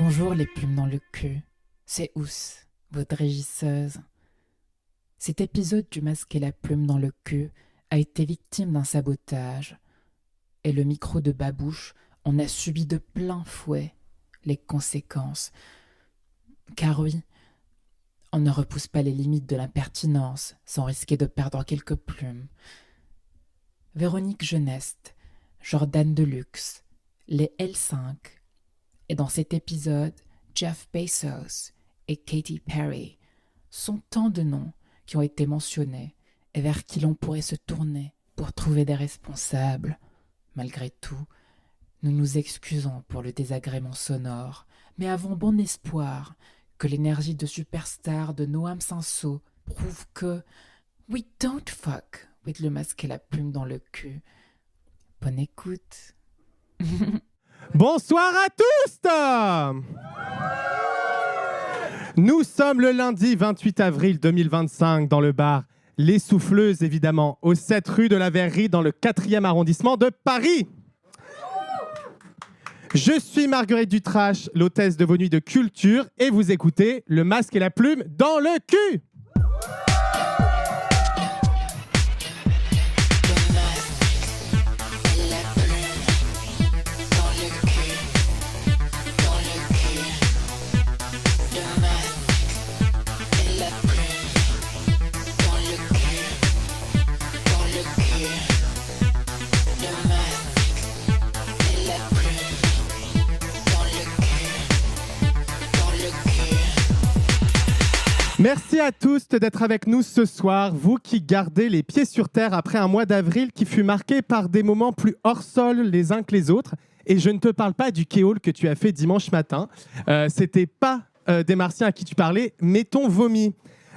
Bonjour les plumes dans le cul, c'est Ous, votre régisseuse. Cet épisode du Masque et la plume dans le cul a été victime d'un sabotage. Et le micro de Babouche en a subi de plein fouet les conséquences. Car oui, on ne repousse pas les limites de l'impertinence sans risquer de perdre quelques plumes. Véronique Geneste, Jordan Deluxe, les L5, et dans cet épisode, Jeff Bezos et Katy Perry sont tant de noms qui ont été mentionnés et vers qui l'on pourrait se tourner pour trouver des responsables. Malgré tout, nous nous excusons pour le désagrément sonore, mais avons bon espoir que l'énergie de superstar de Noam Sanso prouve que we don't fuck with le masque et la plume dans le cul. Bonne écoute. Bonsoir à tous. Nous sommes le lundi 28 avril 2025 dans le bar Les Souffleuses, évidemment, au 7 rue de la Verrerie, dans le 4e arrondissement de Paris. Je suis Marguerite Dutrache, l'hôtesse de vos nuits de culture, et vous écoutez Le Masque et la Plume dans le cul. Merci à tous d'être avec nous ce soir, vous qui gardez les pieds sur terre après un mois d'avril qui fut marqué par des moments plus hors sol les uns que les autres. Et je ne te parle pas du K-Hall que tu as fait dimanche matin. C'était pas des Martiens à qui tu parlais, mais ton vomi.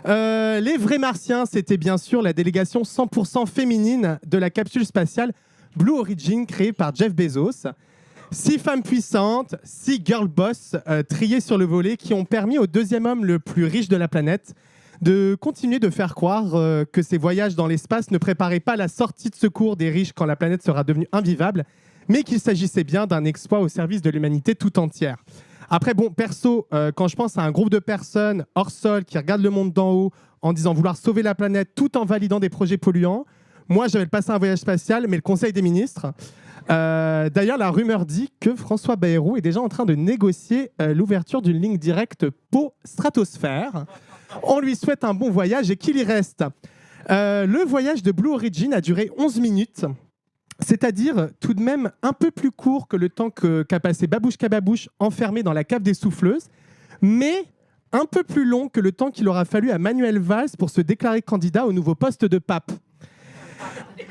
Les vrais Martiens, c'était bien sûr la délégation 100% féminine de la capsule spatiale Blue Origin créée par Jeff Bezos. 6 femmes puissantes, 6 girl boss triées sur le volet qui ont permis au deuxième homme le plus riche de la planète de continuer de faire croire que ses voyages dans l'espace ne préparaient pas la sortie de secours des riches quand la planète sera devenue invivable, mais qu'il s'agissait bien d'un exploit au service de l'humanité tout entière. Après, bon, perso, quand je pense à un groupe de personnes hors sol qui regardent le monde d'en haut en disant vouloir sauver la planète tout en validant des projets polluants, moi, j'avais passé un voyage spatial, mais le Conseil des ministres... D'ailleurs, la rumeur dit que François Bayrou est déjà en train de négocier l'ouverture d'une ligne directe Pau-Stratosphère. On lui souhaite un bon voyage et qu'il y reste. Le voyage de Blue Origin a duré 11 minutes, c'est-à-dire tout de même un peu plus court que le temps qu'a passé Babouchka Babouche enfermé dans la cave des souffleuses, mais un peu plus long que le temps qu'il aura fallu à Manuel Valls pour se déclarer candidat au nouveau poste de pape.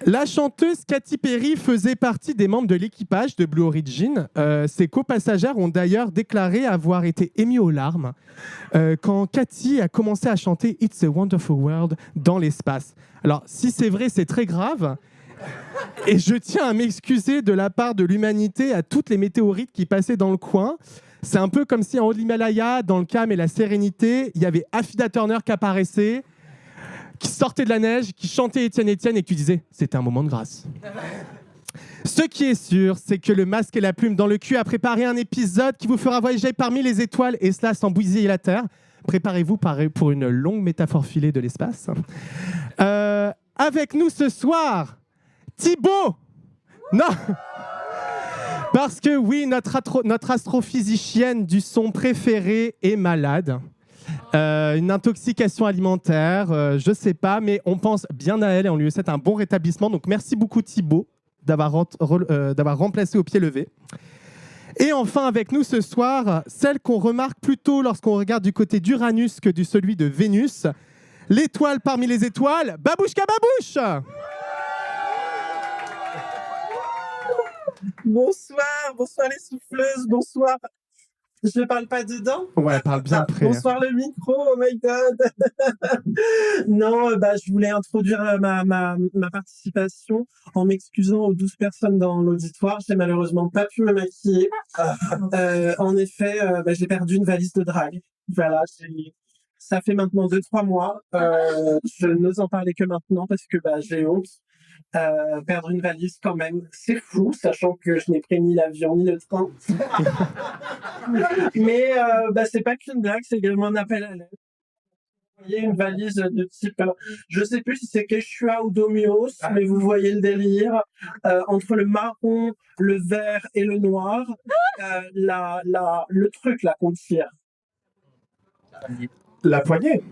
La chanteuse Katy Perry faisait partie des membres de l'équipage de Blue Origin. Ses copassagères ont d'ailleurs déclaré avoir été émus aux larmes quand Katy a commencé à chanter « It's a Wonderful World » dans l'espace. Alors, si c'est vrai, c'est très grave. Et je tiens à m'excuser de la part de l'humanité à toutes les météorites qui passaient dans le coin. C'est un peu comme si en haut de l'Himalaya, dans le calme et la sérénité, il y avait Affida Turner qui apparaissait, qui sortait de la neige, qui chantait Étienne Étienne et que tu disais « c'était un moment de grâce ». Ce qui est sûr, c'est que le masque et la plume dans le cul a préparé un épisode qui vous fera voyager parmi les étoiles et cela sans bousiller la Terre. Préparez-vous pour une longue métaphore filée de l'espace. Avec nous ce soir, Thibaut. Non. Parce que oui, notre astrophysicienne du son préférée est malade. Une intoxication alimentaire, je sais pas, mais on pense bien à elle et on lui souhaite un bon rétablissement. Donc merci beaucoup Thibaut d'avoir remplacé au pied levé. Et enfin avec nous ce soir, celle qu'on remarque plutôt lorsqu'on regarde du côté d'Uranus que du celui de Vénus, l'étoile parmi les étoiles, Babouchka Babouche. Bonsoir les souffleuses, bonsoir. Je parle pas dedans. Ouais, parle bien après. Bonsoir le micro, oh my god. Non, je voulais introduire ma participation en m'excusant aux 12 personnes dans l'auditoire. J'ai malheureusement pas pu me maquiller. En effet, j'ai perdu une valise de drague. Voilà, ça fait maintenant 2-3 mois. Je n'ose en parler que maintenant parce que j'ai honte. perdre une valise quand même, c'est fou, sachant que je n'ai pris ni l'avion ni le train. Mais c'est pas qu'une blague, c'est également un appel à l'aide. Vous voyez une valise de type, je sais plus si c'est Quechua ou Domios, mais vous voyez le délire. Entre le marron, le vert et le noir, le truc là qu'on tire. La poignée.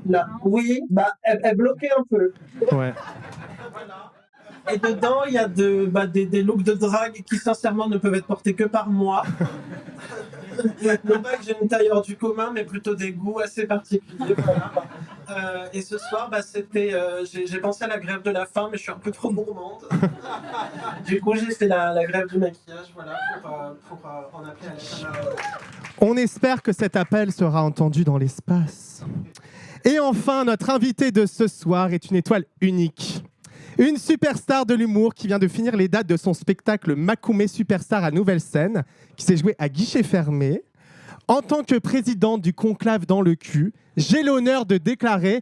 Oui, elle bloquait un peu. Ouais. Voilà. Et dedans, il y a des looks de drague qui, sincèrement, ne peuvent être portés que par moi. Non pas que j'ai une taille hors du commun, mais plutôt des goûts assez particuliers. Voilà. Et ce soir, c'était, j'ai pensé à la grève de la faim, mais je suis un peu trop gourmande. Du coup, j'ai fait la grève du maquillage, voilà, pour en appeler à la camarade. On espère que cet appel sera entendu dans l'espace. Et enfin, notre invité de ce soir est une étoile unique. Une superstar de l'humour qui vient de finir les dates de son spectacle Makoumé Superstar à Nouvelle-Scène, qui s'est joué à guichet fermé. En tant que présidente du conclave dans le cul, j'ai l'honneur de déclarer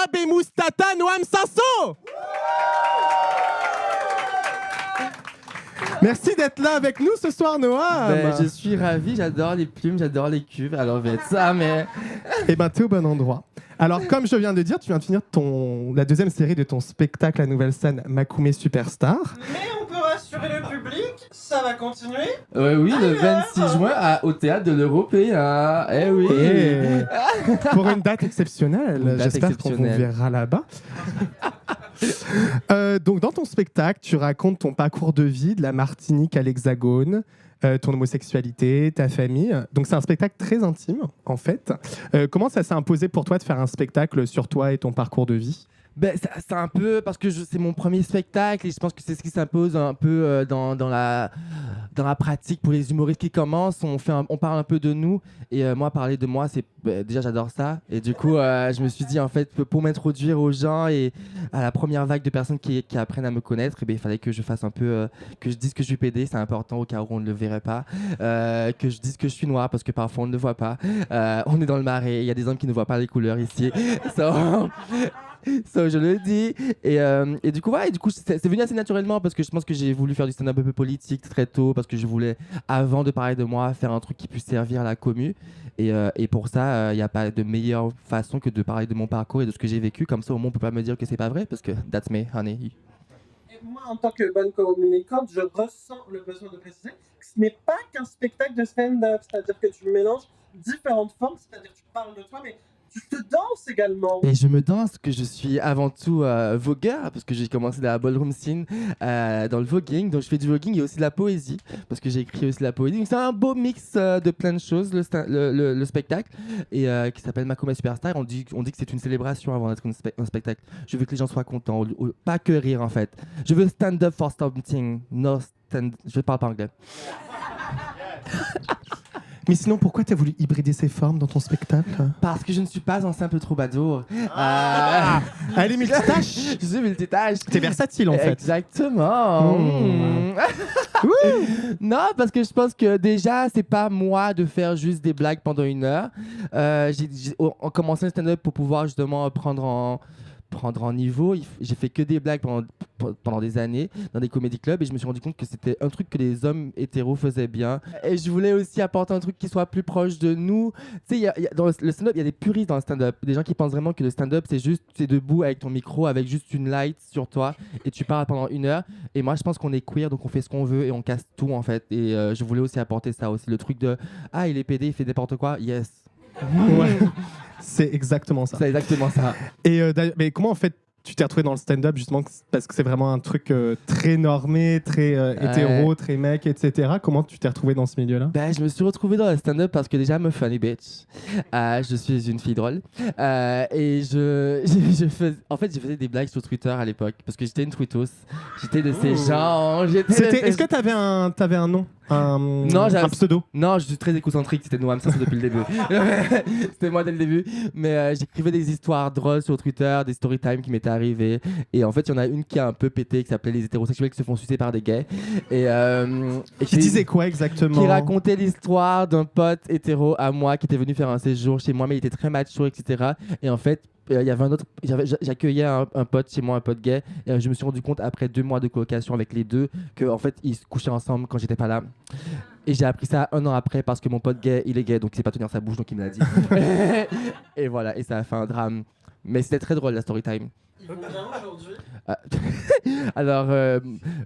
Abemoustata Noam Sasso. Merci d'être là avec nous ce soir, Noam. Je suis ravi, j'adore les plumes, j'adore les cuves, alors je vais être ça, mais... Eh ben, t'es au bon endroit. Alors, comme je viens de dire, tu viens de finir la deuxième série de ton spectacle à Nouvelle-Scène, Makoumé Superstar. Mais on peut rassurer le public, ça va continuer. Oui, le 26 juin au Théâtre de l'Européen. Eh oui. Pour une date exceptionnelle. J'espère qu'on vous verra là-bas. Donc, dans ton spectacle, tu racontes ton parcours de vie de la Martinique à l'Hexagone, ton homosexualité, ta famille. Donc, c'est un spectacle très intime, en fait. Comment ça s'est imposé pour toi de faire un spectacle sur toi et ton parcours de vie ? C'est un peu parce que c'est mon premier spectacle et je pense que c'est ce qui s'impose un peu dans la pratique pour les humoristes qui commencent. On parle un peu de nous et moi, parler de moi, déjà j'adore ça. Et du coup, je me suis dit en fait, pour m'introduire aux gens et à la première vague de personnes qui apprennent à me connaître, il fallait que je fasse un peu, que je dise que je suis pédé, c'est important au cas où on ne le verrait pas, que je dise que je suis noir parce que parfois on ne le voit pas. On est dans le marais, il y a des hommes qui ne voient pas les couleurs ici. So, je le dis et du coup c'est venu assez naturellement parce que je pense que j'ai voulu faire du stand-up un peu politique très tôt parce que je voulais, avant de parler de moi, faire un truc qui puisse servir la commu et pour ça il n'y a pas de meilleure façon que de parler de mon parcours et de ce que j'ai vécu, comme ça au moins on peut pas me dire que c'est pas vrai parce que that's me honey. Et moi, en tant que bonne communicante, je ressens le besoin de préciser que ce n'est pas qu'un spectacle de stand-up, c'est-à-dire que tu mélanges différentes formes, c'est-à-dire que tu parles de toi mais tu te danses également. Et je me danse, que je suis avant tout vogueur, parce que j'ai commencé dans la ballroom scene, dans le voguing. Donc je fais du voguing et aussi de la poésie, parce que j'ai écrit aussi de la poésie. Donc c'est un beau mix de plein de choses, le spectacle, et qui s'appelle Makoumé Superstar. On dit que c'est une célébration avant d'être un spectacle. Je veux que les gens soient contents, pas que rire en fait. Je veux stand up for something, je parle pas anglais. Mais sinon, pourquoi tu as voulu hybrider ces formes dans ton spectacle ? Parce que je ne suis pas un simple troubadour. Elle est multitâche. Je suis multitâche. T'es versatile en fait. Exactement. Non, parce que je pense que déjà, c'est pas moi de faire juste des blagues pendant 1 heure. J'ai commencé un stand-up pour pouvoir justement prendre en niveau. J'ai fait que des blagues pendant des années dans des comédie clubs et je me suis rendu compte que c'était un truc que les hommes hétéros faisaient bien. Et je voulais aussi apporter un truc qui soit plus proche de nous. Tu sais, dans le stand-up, il y a des puristes dans le stand-up. Des gens qui pensent vraiment que le stand-up, c'est juste, tu es debout avec ton micro, avec juste une light sur toi et tu parles pendant 1 heure. Et moi, je pense qu'on est queer, donc on fait ce qu'on veut et on casse tout en fait. Et je voulais aussi apporter ça aussi. Le truc de « Ah, il est pédé, il fait n'importe quoi. Yes. » Ouais. C'est exactement ça. C'est exactement ça. Et mais comment en fait tu t'es retrouvé dans le stand-up justement parce que c'est vraiment un truc très normé, très hétéro, très mec, etc. Comment tu t'es retrouvé dans ce milieu-là ? Je me suis retrouvé dans le stand-up parce que déjà, I'm a funny bitch. Je suis une fille drôle. Et je faisais des blagues sur Twitter à l'époque parce que j'étais une tweetos. J'étais de ces gens. Est-ce que t'avais un nom ? Un pseudo? Non, je suis très écocentrique, c'était Noam Sasso depuis le début. C'était moi dès le début. Mais j'écrivais des histoires drôles sur Twitter, des story time qui m'étaient arrivées. Et en fait, il y en a une qui a un peu pété, qui s'appelait Les hétérosexuels qui se font sucer par des gays. Et qui disait quoi exactement? Qui racontait l'histoire d'un pote hétéro à moi qui était venu faire un séjour chez moi, mais il était très macho, etc. Et en fait, il y avait un autre, j'accueillais un pote chez moi, un pote gay, et je me suis rendu compte après 2 mois de colocation avec les deux qu'en fait ils se couchaient ensemble quand j'étais pas là. Et j'ai appris ça 1 an après parce que mon pote gay, il est gay, donc il sait pas tenir sa bouche, donc il me l'a dit. Et voilà, et ça a fait un drame. Mais c'était très drôle la story time. Ils vont bien aujourd'hui. Alors,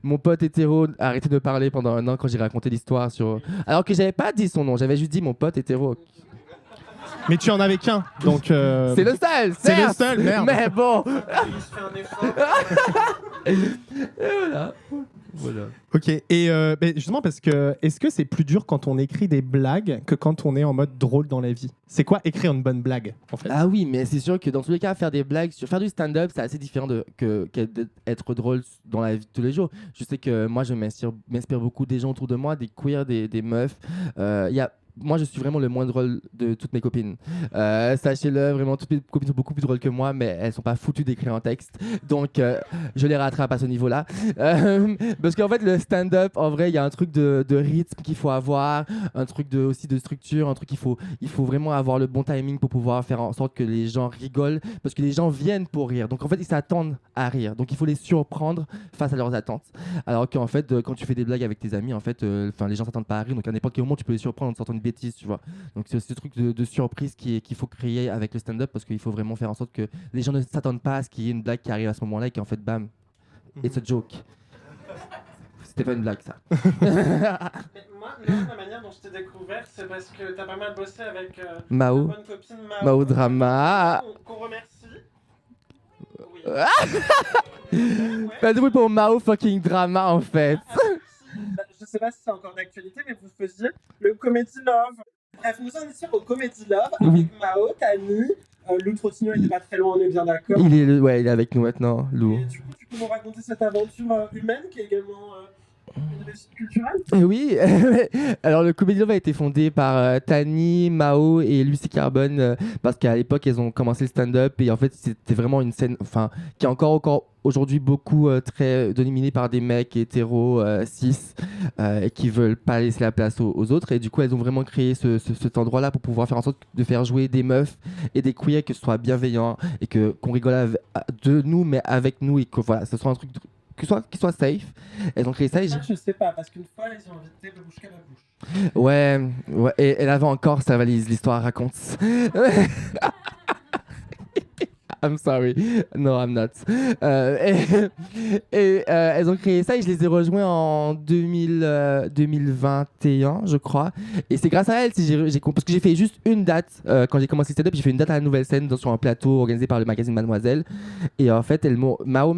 mon pote hétéro a arrêté de parler pendant 1 an quand j'ai raconté l'histoire sur. Alors que j'avais pas dit son nom, j'avais juste dit mon pote hétéro. Mais tu en avais qu'un, donc... C'est le seul, C'est le certes, seul, merde. Mais bon. Il se fait un effort. Et voilà. Ok, et ben, justement parce que est-ce que c'est plus dur quand on écrit des blagues que quand on est en mode drôle dans la vie? C'est quoi écrire une bonne blague en fait? Ah oui, mais c'est sûr que dans tous les cas, faire des blagues, faire du stand-up, c'est assez différent que d'être drôle dans la vie de tous les jours. Je sais que moi, je m'inspire beaucoup des gens autour de moi, des queers, des meufs. Moi, je suis vraiment le moins drôle de toutes mes copines. Sachez-le, vraiment, toutes mes copines sont beaucoup plus drôles que moi, mais elles sont pas foutues d'écrire un texte. Donc, je les rattrape à ce niveau-là. Parce qu'en fait, le stand-up, en vrai, il y a un truc de rythme qu'il faut avoir, un truc aussi de structure, un truc il faut vraiment avoir le bon timing pour pouvoir faire en sorte que les gens rigolent, parce que les gens viennent pour rire. Donc, en fait, ils s'attendent à rire. Donc, il faut les surprendre face à leurs attentes. Alors qu'en fait, quand tu fais des blagues avec tes amis, en fait, les gens s'attendent pas à rire. Donc, à n'importe quel moment, tu peux les surprendre en sortant une bêtise, tu vois. Donc c'est ce truc de surprise qu'il faut créer avec le stand-up, parce qu'il faut vraiment faire en sorte que les gens ne s'attendent pas à ce qu'il y ait une blague qui arrive à ce moment-là et qu'en fait, bam, it's a joke. C'était pas une blague, ça. Mais moi, la manière dont je t'ai découvert, c'est parce que t'as pas mal bossé avec Mao. ta bonne copine Mao Drama. Qu'on remercie. Oui. Pas de bruit pour Mao fucking Drama, en fait. Je sais pas si c'est encore d'actualité, mais vous faisiez le Comedy Love. Bref, nous en étions au Comedy Love avec Mao, Tani, Lou Trottignon était pas très loin, on est bien d'accord. Il est avec nous maintenant, Lou. Et du coup, tu peux nous raconter cette aventure humaine qui est également une réussite culturelle? Oui, alors le Comedy Love a été fondé par Tani, Mao et Lucie Carbone, parce qu'à l'époque elles ont commencé le stand-up et en fait c'était vraiment une scène, qui est encore aujourd'hui beaucoup très dominée par des mecs hétéros cis et qui veulent pas laisser la place aux autres, et du coup elles ont vraiment créé cet endroit-là pour pouvoir faire en sorte de faire jouer des meufs et des queers, que ce soit bienveillant et qu'on rigole de nous mais avec nous, et que voilà, ce soit un truc qui soit safe. Elles ont créé ça. Je sais pas, parce qu'une fois, ils ont invité le bouche à la bouche. Ouais, et elle avait encore sa valise, l'histoire raconte. I'm sorry. No, I'm not. Elles ont créé ça et je les ai rejoints en 2021, je crois. Et c'est grâce à elles, parce que j'ai fait juste une date quand j'ai commencé stand-up. J'ai fait une date à la Nouvelle Scène sur un plateau organisé par le magazine Mademoiselle. Et en fait, Mao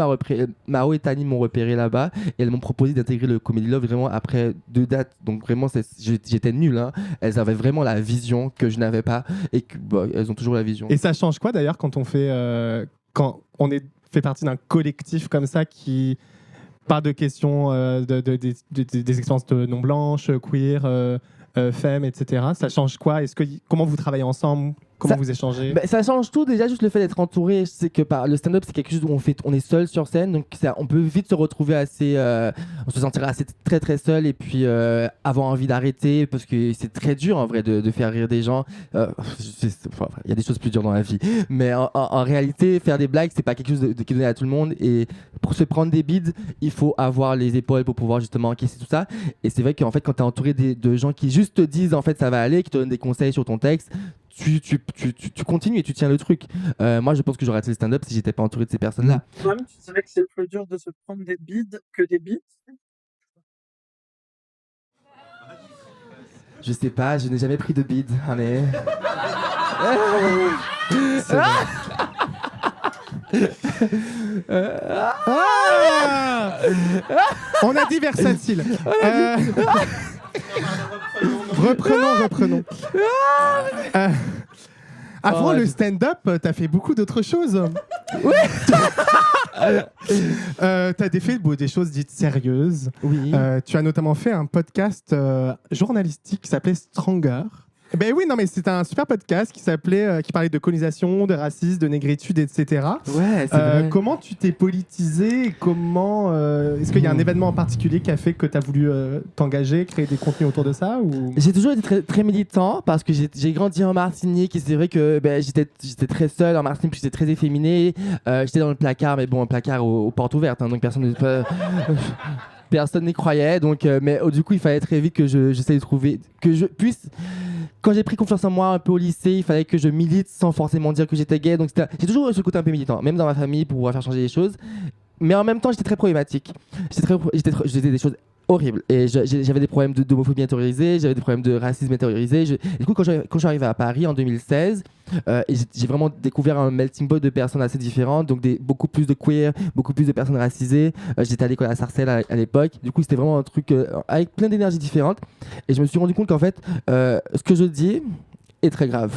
et Tani m'ont repéré là-bas et elles m'ont proposé d'intégrer le Comedy Love vraiment après 2 dates. Donc vraiment, j'étais nul. Hein. Elles avaient vraiment la vision que je n'avais pas et elles ont toujours la vision. Et ça change quoi d'ailleurs quand on fait partie d'un collectif comme ça qui parle de questions des expériences de non blanches, queer, femmes, etc. Ça change quoi? Comment vous travaillez ensemble? Comment vous échangez? Ça change tout, déjà juste le fait d'être entouré. C'est que le stand-up, c'est quelque chose où on est seul sur scène, donc on peut vite se retrouver on se sentira assez très très seul, et puis avoir envie d'arrêter, parce que c'est très dur en vrai de faire rire des gens. Il y a des choses plus dures dans la vie, mais en réalité, faire des blagues, c'est pas quelque chose qui est donné à tout le monde, et pour se prendre des bides, il faut avoir les épaules pour pouvoir justement encaisser tout ça. Et c'est vrai qu'en fait, quand tu es entouré de gens qui juste te disent en fait ça va aller, qui te donnent des conseils sur ton texte, tu continues et tu tiens le truc. Moi, je pense que j'aurais arrêté le stand-up si j'étais pas entouré de ces personnes-là. Toi-même, tu dirais que c'est plus dur de se prendre des bides que des bites? Je sais pas, je n'ai jamais pris de bide. Allez. On a dit versatile. Reprenons. Avant le stand-up, t'as fait beaucoup d'autres choses. Oui. T'as fait des choses dites sérieuses. Oui. Tu as notamment fait un podcast journalistique qui s'appelait Stronger. Ben oui, non, mais c'était un super podcast qui parlait de colonisation, de racisme, de négritude, etc. Ouais, c'est vrai. Comment tu t'es politisé? Est-ce qu'il y a un événement en particulier qui a fait que tu as voulu t'engager, créer des contenus autour de ça ou... J'ai toujours été très, très militant parce que j'ai grandi en Martinique et c'est vrai que j'étais très seul en Martinique, puis j'étais très efféminé. J'étais dans le placard, mais bon, un placard aux portes ouvertes, hein, donc personne n'y croyait. Donc, du coup, il fallait très vite que j'essaie de trouver, que je puisse. Quand j'ai pris confiance en moi un peu au lycée, il fallait que je milite sans forcément dire que j'étais gay. Donc j'ai toujours eu ce côté un peu militant, même dans ma famille pour pouvoir faire changer les choses. Mais en même temps, j'étais très problématique. Je faisais des choses horribles. Et j'avais des problèmes d'homophobie intériorisée, j'avais des problèmes de racisme intériorisé. Du coup, quand je suis arrivé à Paris en 2016, j'ai vraiment découvert un melting pot de personnes assez différentes, donc beaucoup plus de queer, beaucoup plus de personnes racisées. J'étais à l'école à Sarcelles à l'époque. Du coup, c'était vraiment un truc avec plein d'énergies différentes. Et je me suis rendu compte qu'en fait, ce que je dis est très grave.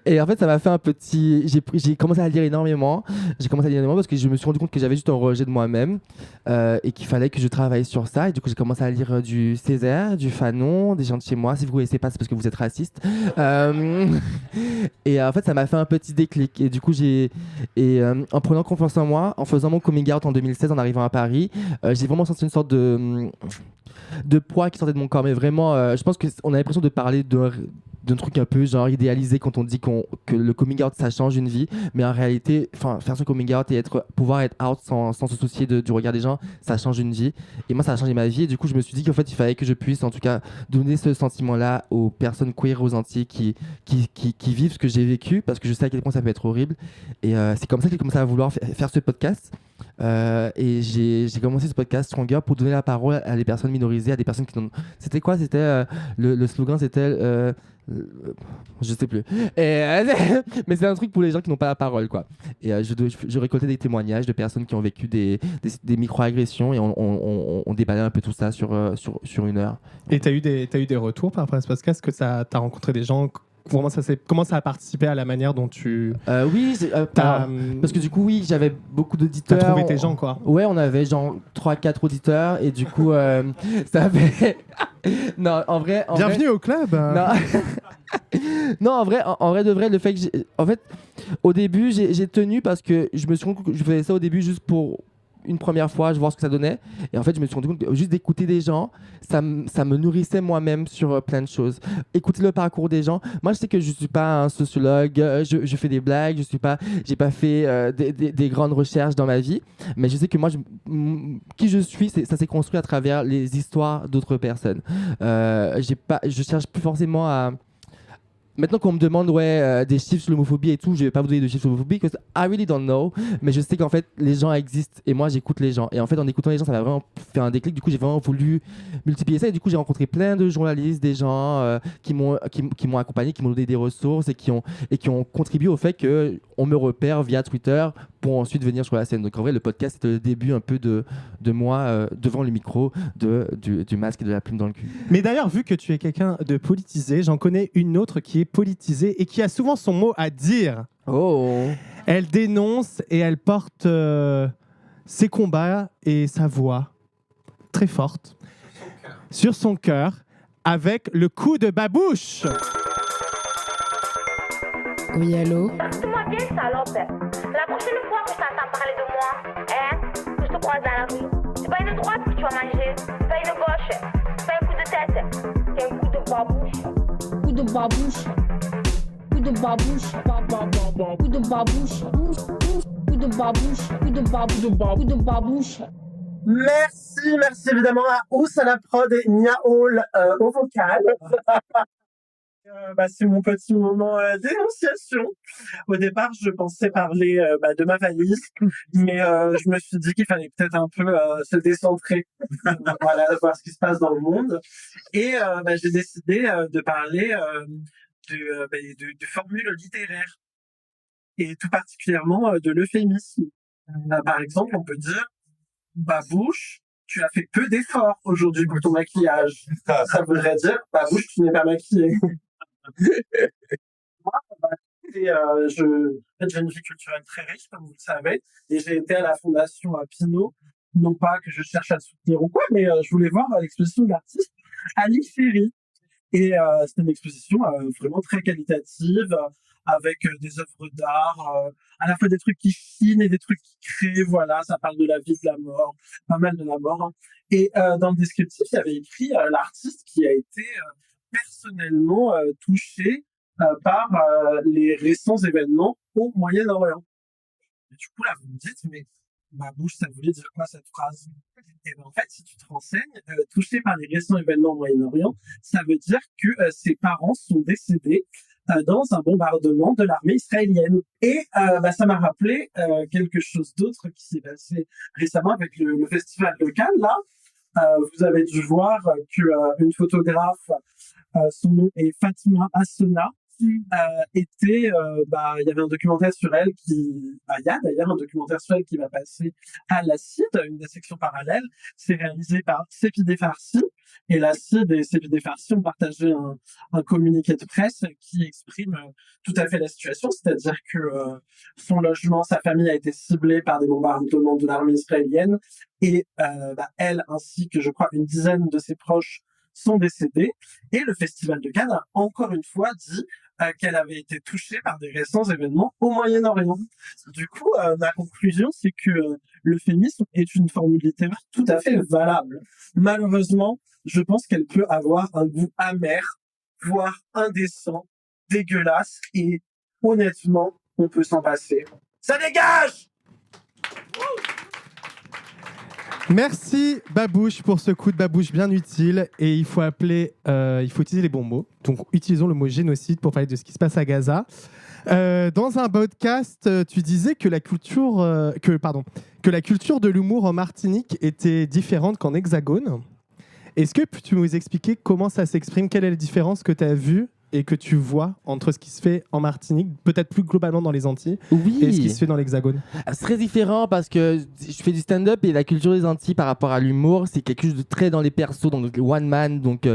Et en fait, ça m'a fait un petit... J'ai commencé à lire énormément. J'ai commencé à lire énormément parce que je me suis rendu compte que j'avais juste un rejet de moi-même et qu'il fallait que je travaille sur ça. Et du coup, j'ai commencé à lire du Césaire, du Fanon, des gens de chez moi. Si vous ne connaissez pas, c'est parce que vous êtes raciste. Et en fait, ça m'a fait un petit déclic. Et du coup, en prenant confiance en moi, en faisant mon coming out en 2016, en arrivant à Paris, j'ai vraiment senti une sorte de poids qui sortait de mon corps. Mais vraiment, je pense qu'on a l'impression de parler d'un truc un peu genre idéalisé quand on dit que le coming out ça change une vie, mais en réalité faire son coming out et pouvoir être out sans se soucier du regard des gens, ça change une vie. Et moi ça a changé ma vie et du coup je me suis dit qu'en fait il fallait que je puisse en tout cas donner ce sentiment là aux personnes queer aux Antilles qui vivent ce que j'ai vécu, parce que je sais à quel point ça peut être horrible. Et c'est comme ça que j'ai commencé à vouloir faire ce podcast. Et j'ai commencé ce podcast Stronger pour donner la parole à des personnes minorisées, à des personnes qui n'ont... C'était quoi? C'était le slogan, c'était je sais plus. Mais c'est un truc pour les gens qui n'ont pas la parole, quoi. Et je récoltais des témoignages de personnes qui ont vécu des micro-agressions et on déballait un peu tout ça sur une heure. Et t'as eu des retours par rapport à ce podcast, que t'as rencontré des gens? Comment ça a participé à la manière dont tu... Oui, parce que du coup, oui, j'avais beaucoup d'auditeurs. T'as trouvé tes gens, quoi. Ouais, on avait genre 3-4 auditeurs et du coup, ça fait... Non, en vrai... Bienvenue au club. Non. Non, en vrai de vrai, le fait que en fait, au début, j'ai tenu parce que je me suis rendu compte que je faisais ça au début juste pour une première fois, je vois ce que ça donnait. Et en fait, je me suis rendu compte que juste d'écouter des gens, ça me nourrissait moi-même sur plein de choses. Écouter le parcours des gens. Moi, je sais que je suis pas un sociologue, je fais des blagues, j'ai pas fait des grandes recherches dans ma vie, mais je sais que moi, qui je suis, ça s'est construit à travers les histoires d'autres personnes. Je cherche plus forcément à... Maintenant qu'on me demande des chiffres sur l'homophobie et tout, je vais pas vous donner de chiffres sur l'homophobie parce que I really don't know, mais je sais qu'en fait les gens existent et moi j'écoute les gens, et en fait en écoutant les gens ça m'a vraiment fait un déclic. Du coup j'ai vraiment voulu multiplier ça et du coup j'ai rencontré plein de journalistes, des gens qui m'ont accompagné, qui m'ont donné des ressources et qui ont contribué au fait que on me repère via Twitter pour ensuite venir sur la scène. Donc en vrai le podcast c'était le début un peu de moi devant le micro, du masque et de la plume dans le cul. Mais d'ailleurs, vu que tu es quelqu'un de politisé, j'en connais une autre qui est politisée et qui a souvent son mot à dire. Oh. Elle dénonce et elle porte ses combats et sa voix très forte sur son cœur avec le coup de babouche. Oui, allô? Passe-moi bien, salope. La prochaine fois que je t'entends parler de moi, que je te croise dans la rue, c'est pas une droite que tu vas manger, c'est pas une gauche, c'est pas un coup de tête, c'est un coup de babouche. Coup de babouche. Coup de babouche. Coup de babouche. Coup de babouche. Coup de babouche. Coup de babouche. Merci évidemment à Ous à la prod et Nia Hall au vocal. C'est mon petit moment d'énonciation. Au départ, je pensais parler de ma valise, mais je me suis dit qu'il fallait peut-être un peu se décentrer, voilà, voir ce qui se passe dans le monde. Et j'ai décidé de parler de formules littéraires, et tout particulièrement de l'euphémisme. Par exemple, on peut dire « Babouche, tu as fait peu d'efforts aujourd'hui pour ton maquillage ». Ça voudrait dire « Babouche, tu n'es pas maquillée ». Moi, j'ai une vie culturelle très riche, comme vous le savez, et j'ai été à la Fondation Pinault, non pas que je cherche à le soutenir ou quoi, mais je voulais voir l'exposition de l'artiste Ali Ferry. Et c'était une exposition vraiment très qualitative, avec des œuvres d'art, à la fois des trucs qui chinent et des trucs qui créent. Voilà, ça parle de la vie, de la mort, pas mal de la mort, hein. Et dans le descriptif, il y avait écrit l'artiste qui a été personnellement touché par les récents événements au Moyen-Orient. Et du coup, là, vous me dites, mais ma bouche, ça voulait dire quoi cette phrase? Et ben, en fait, si tu te renseignes, touché par les récents événements au Moyen-Orient, ça veut dire que ses parents sont décédés dans un bombardement de l'armée israélienne. Et ça m'a rappelé quelque chose d'autre qui s'est passé récemment avec le festival de Cannes. Là, vous avez dû voir que une photographe, son nom est Fatima Assona, il y avait un documentaire sur elle il y a d'ailleurs un documentaire sur elle qui va passer à l'Acide, une des sections parallèles. C'est réalisé par Sepideh Farsi, et l'Acide et Sepideh Farsi ont partagé un communiqué de presse qui exprime tout à fait la situation, c'est-à-dire que son logement, sa famille a été ciblée par des bombardements de l'armée israélienne, et elle ainsi que je crois une dizaine de ses proches sont décédés. Et le Festival de Cannes a encore une fois dit qu'elle avait été touchée par des récents événements au Moyen-Orient. Du coup, ma conclusion, c'est que le féminisme est une formule littéraire tout à fait valable. Malheureusement, je pense qu'elle peut avoir un goût amer, voire indécent, dégueulasse, et honnêtement, on peut s'en passer. Ça dégage! Merci Babouche pour ce coup de babouche bien utile, et il faut utiliser les bons mots. Donc utilisons le mot génocide pour parler de ce qui se passe à Gaza. Dans un podcast, tu disais que la culture de l'humour en Martinique était différente qu'en Hexagone. Est-ce que tu peux nous expliquer comment ça s'exprime? Quelle est la différence que tu as vue et que tu vois entre ce qui se fait en Martinique, peut-être plus globalement dans les Antilles, et ce qui se fait dans l'Hexagone? C'est très différent parce que je fais du stand-up et la culture des Antilles par rapport à l'humour, c'est quelque chose de très dans les persos, donc one man, donc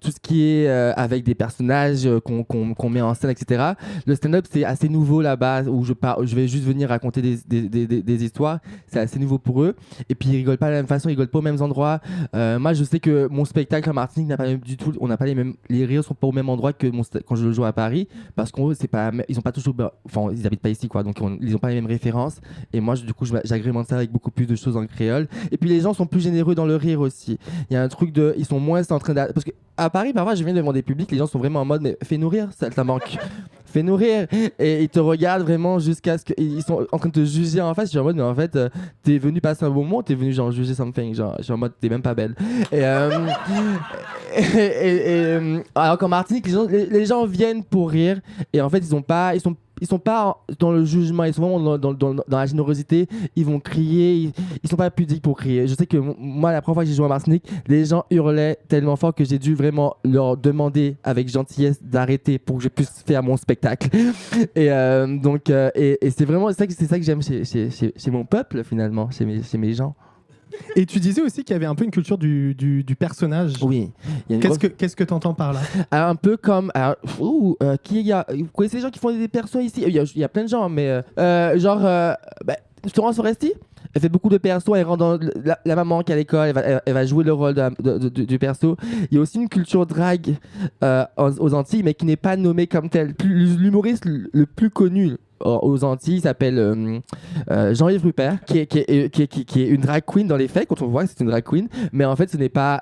tout ce qui est avec des personnages qu'on met en scène, etc. Le stand-up, c'est assez nouveau là-bas, où je vais juste venir raconter des histoires, c'est assez nouveau pour eux. Et puis ils rigolent pas de la même façon, ils rigolent pas aux mêmes endroits. Moi, je sais que mon spectacle en Martinique n'a pas du tout, on n'a pas les rires sont pas au même endroit que quand je le joue à Paris, parce qu'en gros ils ont pas toujours, enfin ils habitent pas ici quoi, donc ils ont pas les mêmes références, et moi du coup j'agrémente ça avec beaucoup plus de choses en créole. Et puis les gens sont plus généreux dans le rire aussi, il y a un truc de, ils sont moins en train de, parce que à Paris parfois je viens devant des publics, les gens sont vraiment en mode mais fais-nous rire, ça manque. Fais-nous rire, et ils te regardent vraiment jusqu'à ce qu'ils sont en train de te juger en face. Je suis en mode mais en fait t'es venu passer un bon moment, t'es venu genre juger something, genre je suis en mode t'es même pas belle. Et alors qu'en Martinique les gens viennent pour rire, et en fait ils sont pas dans le jugement, ils sont vraiment dans la générosité, ils vont crier, ils sont pas pudiques pour crier. Je sais que moi la première fois que j'ai joué en Martinique, les gens hurlaient tellement fort que j'ai dû vraiment leur demander avec gentillesse d'arrêter pour que je puisse faire mon spectacle. Et c'est vraiment c'est ça que j'aime chez mon peuple finalement, chez mes gens. Et tu disais aussi qu'il y avait un peu une culture du personnage. Oui. Qu'est-ce que tu entends par là? Un peu comme... vous connaissez les gens qui font des persos ici? Il y a plein de gens, mais Florence Foresti, elle fait beaucoup de persos, elle rentre dans la maman qui est à l'école, elle va jouer le rôle du perso. Il y a aussi une culture drague aux Antilles, mais qui n'est pas nommée comme telle. L'humoriste le plus connu aux Antilles, il s'appelle Jean-Yves Rupert, qui est une drag queen dans les faits, quand on voit que c'est une drag queen, mais en fait ce n'est pas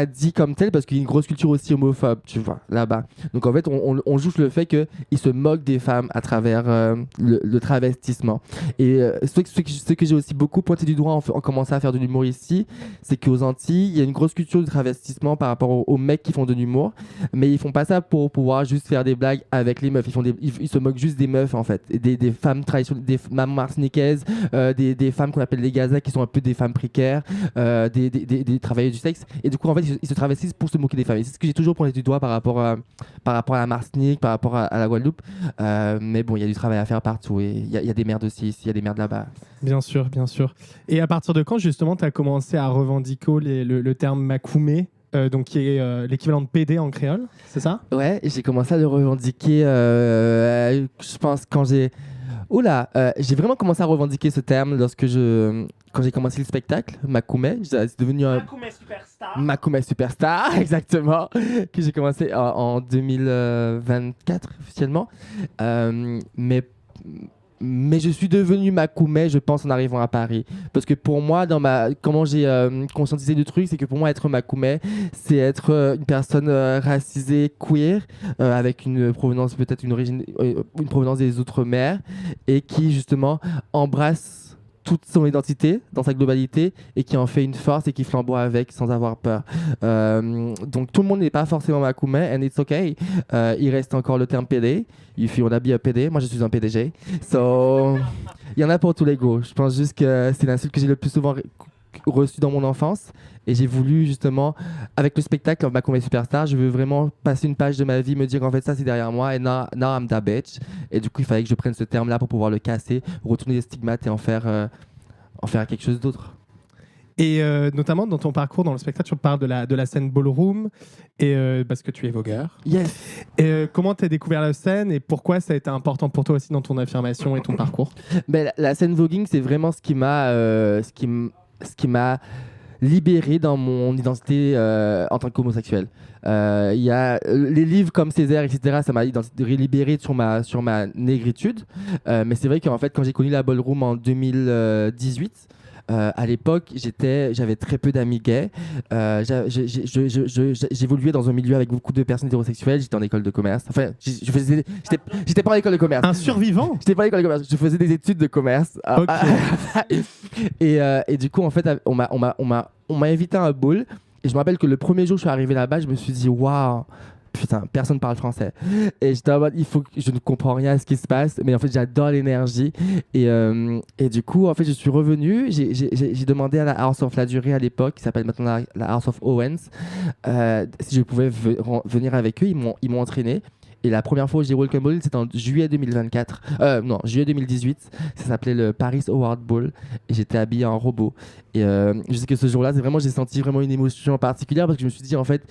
dit comme tel parce qu'il y a une grosse culture aussi homophobe, tu vois, là-bas. Donc en fait on joue le fait qu'il se moque des femmes à travers le travestissement. Et ce que j'ai aussi beaucoup pointé du doigt en commençant à faire de l'humour ici, c'est qu'aux Antilles il y a une grosse culture de travestissement par rapport aux mecs qui font de l'humour, mais ils font pas ça pour pouvoir juste faire des blagues avec les meufs, ils se moquent juste des meufs en fait. Des femmes traditionnelles, des mamans martiniquaises, des femmes qu'on appelle les gazas, qui sont un peu des femmes précaires, des travailleurs du sexe. Et du coup, en fait, ils se travestissent pour se moquer des femmes. Et c'est ce que j'ai toujours pointé du doigt par rapport à la Martinique, par rapport à la Guadeloupe. Mais bon, il y a du travail à faire partout. Et il y a des merdes aussi, il y a des merdes là-bas. Bien sûr, bien sûr. Et à partir de quand, justement, tu as commencé à revendiquer le terme makoumé, donc qui est l'équivalent de PD en créole, c'est ça? Ouais, j'ai commencé à le revendiquer, je pense, quand j'ai... Oula, j'ai vraiment commencé à revendiquer ce terme quand j'ai commencé le spectacle, Makoumé. C'est devenu un Makoumé Superstar. Makoumé Superstar, exactement, que j'ai commencé en 2024 officiellement. Mais je suis devenu Makoumé, je pense, en arrivant à Paris. Parce que pour moi, comment j'ai conscientisé le truc, c'est que pour moi, être Makoumé, c'est être une personne racisée, queer, avec une provenance, peut-être une provenance des Outre-mer, et qui, justement, embrasse toute son identité dans sa globalité et qui en fait une force et qui flamboie avec sans avoir peur. Donc tout le monde n'est pas forcément Makoumé, and it's okay. Il reste encore le terme PD. If you wanna be a PD, moi je suis un PDG. So, il y en a pour tous les goûts. Je pense juste que c'est l'insulte que j'ai le plus souvent reçue dans mon enfance. Et j'ai voulu justement, avec le spectacle Makoumé Superstar, je veux vraiment passer une page de ma vie, me dire en fait ça c'est derrière moi et now I'm that bitch. Et du coup il fallait que je prenne ce terme-là pour pouvoir le casser, retourner les stigmates et en faire quelque chose d'autre. Et notamment dans ton parcours dans le spectacle, tu parles de la scène ballroom et parce que tu es vogueur. Yes. Et comment tu as découvert la scène et pourquoi ça a été important pour toi aussi dans ton affirmation et ton parcours? Ben, la scène voguing, c'est vraiment ce qui m'a libéré dans mon identité en tant qu'homosexuel. Il y a les livres comme Césaire, etc. Ça m'a libéré sur ma négritude. Mais c'est vrai qu'en fait, quand j'ai connu la ballroom en 2018, à l'époque, j'avais très peu d'amis gays. J'évoluais dans un milieu avec beaucoup de personnes hétérosexuelles. J'étais en école de commerce. Enfin, j'étais pas en école de commerce. Un survivant? J'étais pas en école de commerce. Je faisais des études de commerce. Ok. Et du coup, en fait, on m'a invité à un ball. Et je me rappelle que le premier jour où je suis arrivé là-bas, je me suis dit, waouh, putain, personne parle français. Et j'étais en mode, je ne comprends rien à ce qui se passe, mais en fait, j'adore l'énergie. Et du coup, en fait, je suis revenu. J'ai demandé à la House of La Durée à l'époque, qui s'appelle maintenant la House of Owens, si je pouvais venir avec eux. Ils m'ont entraîné. Et la première fois où j'ai Welcome Ball, c'était en juillet 2024. Non, juillet 2018. Ça s'appelait le Paris Award Ball. Et j'étais habillé en robot. Et je sais que ce jour-là, j'ai senti vraiment une émotion particulière parce que je me suis dit, en fait,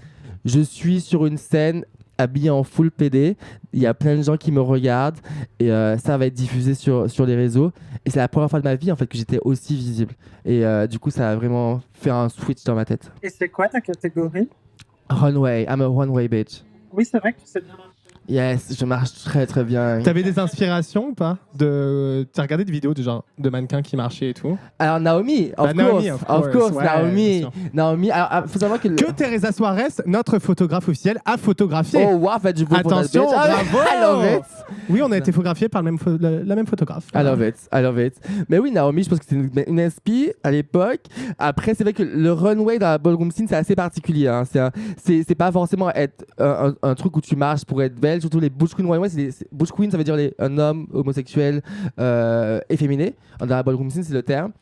je suis sur une scène habillé en full PD. Il y a plein de gens qui me regardent. Et ça va être diffusé sur les réseaux. Et c'est la première fois de ma vie, en fait, que j'étais aussi visible. Et du coup, ça a vraiment fait un switch dans ma tête. Et c'est quoi ta catégorie? Runway. I'm a runway bitch. Oui, c'est vrai que tu sais bien. Yes, je marche très très bien. T'avais des inspirations ou pas? T'as regardé des vidéos de mannequins qui marchaient et tout? Alors Naomi, of course, ouais, Naomi. Alors, faut savoir que Teresa Suarez, notre photographe officiel, a photographié. Oh wow, en fait, je veux attention, bravo. I love it. Oui, on a été photographié par la même photographe. I love it. Mais oui, Naomi, je pense que c'est une inspi à l'époque. Après, c'est vrai que le runway dans la ballroom scene, c'est assez particulier. Hein. C'est pas forcément être un truc où tu marches pour être belle. Surtout les Butch Queen runway, Butch Queen, ça veut dire un homme homosexuel efféminé. Dans la ballroom scene, c'est le terme.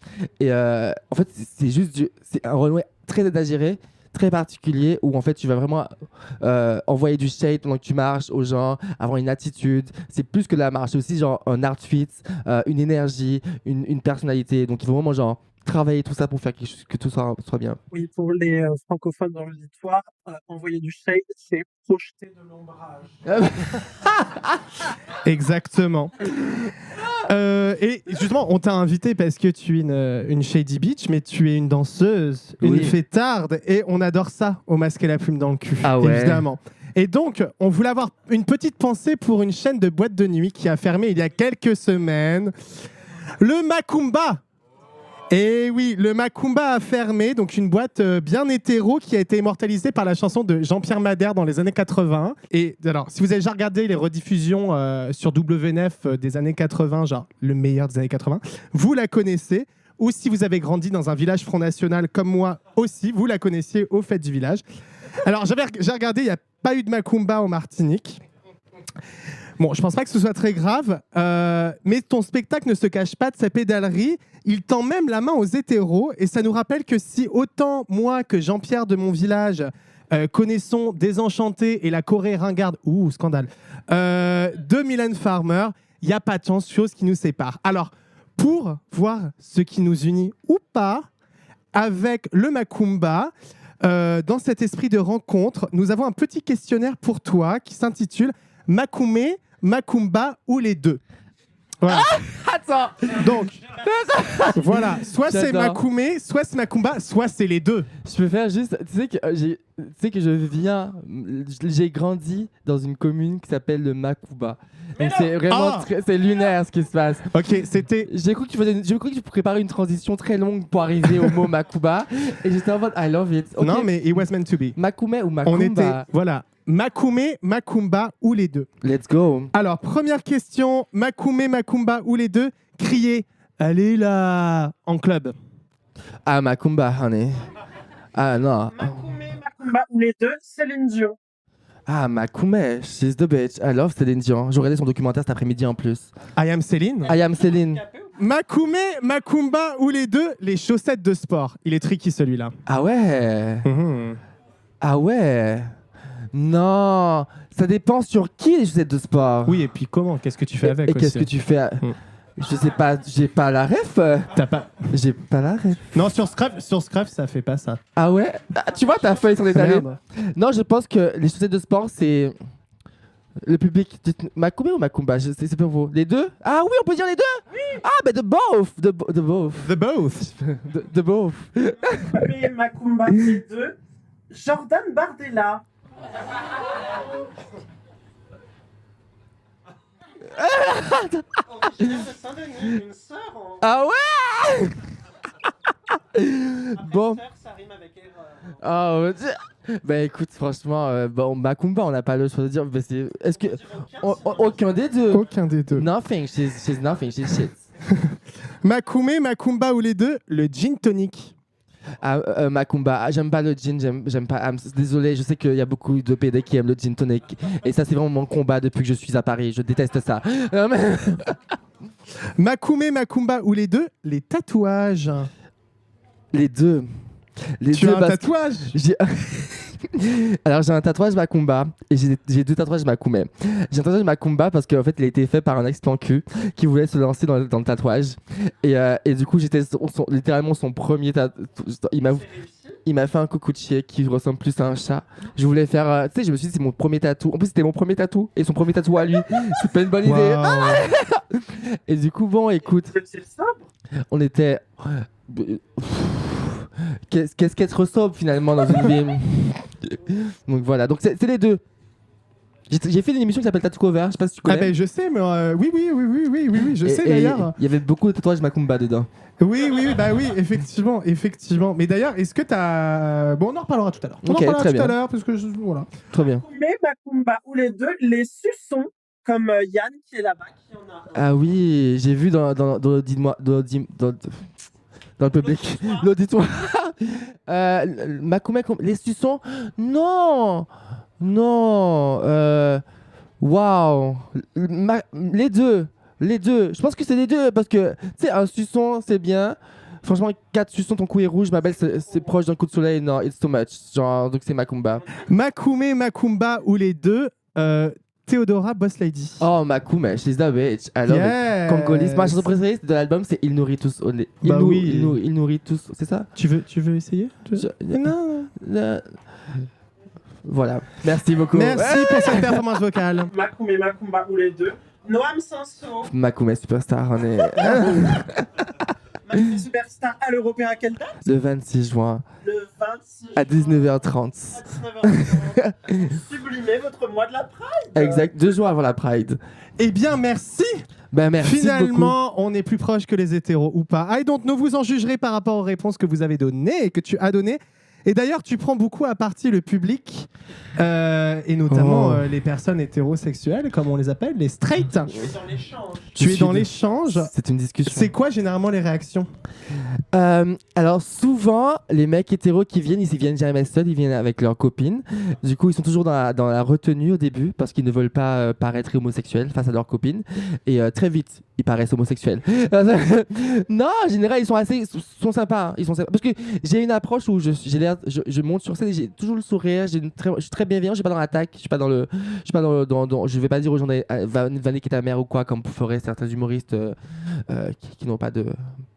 Et en fait, c'est un runway très exagéré, très particulier, où en fait tu vas vraiment envoyer du shade pendant que tu marches aux gens, avoir une attitude. C'est plus que la marche, c'est aussi genre un outfit, une énergie, une personnalité. Donc il faut vraiment genre travailler tout ça pour faire que tout soit bien. Oui, pour les francophones dans l'auditoire, envoyer du shade, c'est projeter de l'ombrage. Exactement. Et justement, on t'a invité parce que tu es une shady bitch, mais tu es une danseuse, une fêtarde, et on adore ça au Masque et la Plume dans le cul, évidemment. Et donc, on voulait avoir une petite pensée pour une chaîne de boîtes de nuit qui a fermé il y a quelques semaines, le Macumba. Et oui, le Macumba a fermé, donc une boîte bien hétéro qui a été immortalisée par la chanson de Jean-Pierre Madère dans les années 80. Et alors, si vous avez déjà regardé les rediffusions sur W9 des années 80, genre le meilleur des années 80, vous la connaissez. Ou si vous avez grandi dans un village Front National comme moi aussi, vous la connaissiez aux fêtes du village. Alors, j'ai regardé, il n'y a pas eu de Macumba en Martinique. Bon, je pense pas que ce soit très grave, mais ton spectacle ne se cache pas de sa pédalerie. Il tend même la main aux hétéros, et ça nous rappelle que si autant moi que Jean-Pierre de mon village connaissons Désenchanté et la Corée ringarde, scandale, de Mylène Farmer, il n'y a pas tant de choses qui nous séparent. Alors, pour voir ce qui nous unit ou pas avec le Macumba, dans cet esprit de rencontre, nous avons un petit questionnaire pour toi qui s'intitule Makoumé, Macumba ou les deux. Voilà. Attends. Donc, voilà. Soit c'est J'adore. Makoumé, soit c'est Makumba, soit c'est les deux. Je peux faire juste. Tu sais que j'ai grandi dans une commune qui s'appelle le Makuba. Donc c'est vraiment c'est lunaire ce qui se passe. Ok, c'était. J'ai cru que tu préparais une transition très longue pour arriver au mot Makuba et j'étais en mode I love it. Ok. Non, mais it was meant to be. Makoumé ou Makumba. On était. Voilà. Makoumé, Makumba ou les deux. Let's go. Alors, première question. Makoumé, Makumba ou les deux. Criez. Allez là. En club. Ah, Makumba, honey. Ah, non. Makoumé, Makumba ou les deux, Céline Dion. Ah, Makoumé, she's the bitch. I love Céline Dion. J'ai regardé son documentaire cet après-midi en plus. I am Céline. I am Céline. Makoumé, Makumba ou les deux. Les chaussettes de sport. Il est tricky celui-là. Ah ouais. Mhm. Ah ouais. Non. Ça dépend sur qui les chaussettes de sport. Oui, et puis comment? Qu'est-ce que tu fais avec Et qu'est-ce que aussi tu fais Je sais pas, j'ai pas la ref. T'as pas. J'ai pas la ref. Non, sur Scruff, ça fait pas ça. Ah ouais. Ah, tu vois ta feuille sur les talés. Merde. Non, je pense que les chaussettes de sport, c'est le public. Makoumé ou Makumba, c'est pour vous. Les deux? Ah oui, on peut dire les deux. Oui. Ah ben de both, de both, The both. de both. Makoumé, Makumba, les deux, Jordan Bardella. Originaire de Saint-Denis, une sœur en... Ah ouais. Bon. Sœur, ça rime avec erreur. Ah ben écoute, franchement, bon, Makumba, on n'a pas le choix de dire. Mais est-ce que aucun des deux? Aucun des deux. Nothing, she's nothing, she's shit. Makoumé, Makumba ou les deux. Le gin tonic. Ah, Makumba, ah, j'aime pas le gin, j'aime pas. Désolé, je sais qu'il y a beaucoup de PD qui aiment le gin tonic. Et ça, c'est vraiment mon combat depuis que je suis à Paris. Je déteste ça. Makoumé, Makumba ou les deux. Les tatouages. Les deux. Tu as un tatouage? Alors j'ai un tatouage Makumba et j'ai deux tatouages Makoumé. J'ai un tatouage Makumba parce qu'en fait il a été fait par un ex-plan cul qui voulait se lancer dans le tatouage et du coup j'étais littéralement son premier tatouage. Il m'a fait un cocoutier qui ressemble plus à un chat. Je voulais faire, tu sais, je me suis dit c'est mon premier tatou. En plus c'était mon premier tatou et son premier tatou à lui. C'est pas une bonne idée. Wow. Et du coup bon écoute, C'est sobre. on était qu'est-ce qu'être sobre finalement dans une vie. Donc voilà, donc c'est les deux. J'ai fait une émission qui s'appelle Tattoo Cover, je sais pas si tu connais. Ah ben je sais, mais oui, je sais Et d'ailleurs. il y avait beaucoup de tatouages Makumba dedans. Oui, bah oui, effectivement. Mais d'ailleurs, est-ce que t'as... Bon, on en reparlera tout à l'heure. On en Ok, reparlera très tout bien. à l'heure, parce que voilà. Très bien. Makoumé, Makumba ou les deux, les suçons, comme Yann qui est là-bas, qui en a un. Ah oui, j'ai vu dans le public, l'auditoire. Makumba, les suçons. Non. Waouh. Les deux. Je pense que c'est les deux parce que tu sais un suçon c'est bien. Franchement 4 suçons ton cou est rouge, ma belle c'est proche d'un coup de soleil. Non, it's too much. Genre donc c'est Makumba. Makoumé, Makumba ou les deux. Théodora Boss Lady. Oh Makumba, she's the bitch. I love it. Congolese. Ma chanson préférée de l'album c'est Il nourrit tous. Il nourrit tous. C'est ça? Tu veux essayer? Non. Voilà. Merci beaucoup. Merci pour cette performance vocale. Makoumé, Makumba ou les deux, Noam Sanso, Makumba superstar, on est Makoumé Superstar à l'Européen à quelle date? le 26 juin Le 26 à 19h30. à 19h30. Sublimez votre mois de la Pride. Exact, 2 jours avant la Pride. Eh bien, merci. Ben merci Finalement, on est plus proche que les hétéros ou pas. I don't know, vous en jugerez par rapport aux réponses que vous avez données et que tu as données. Et d'ailleurs, tu prends beaucoup à partie le public, et notamment les personnes hétérosexuelles, comme on les appelle, les straights. Je suis dans l'échange. Tu es dans l'échange. C'est une discussion. C'est quoi généralement les réactions? Alors souvent, les mecs hétéros qui viennent, ils viennent jamais seuls, ils viennent avec leurs copines. Du coup, ils sont toujours dans la retenue au début parce qu'ils ne veulent pas paraître homosexuels face à leurs copines. Et très vite, ils paraissent homosexuels. Non, en général, ils sont sympas. Hein. Ils sont sympas. Parce que j'ai une approche où je monte sur scène et j'ai toujours le sourire. Je suis très bienveillant. Je suis pas dans l'attaque. Je vais pas dire aux gens va niquer ta mère ou quoi, comme feraient certains humoristes qui n'ont pas de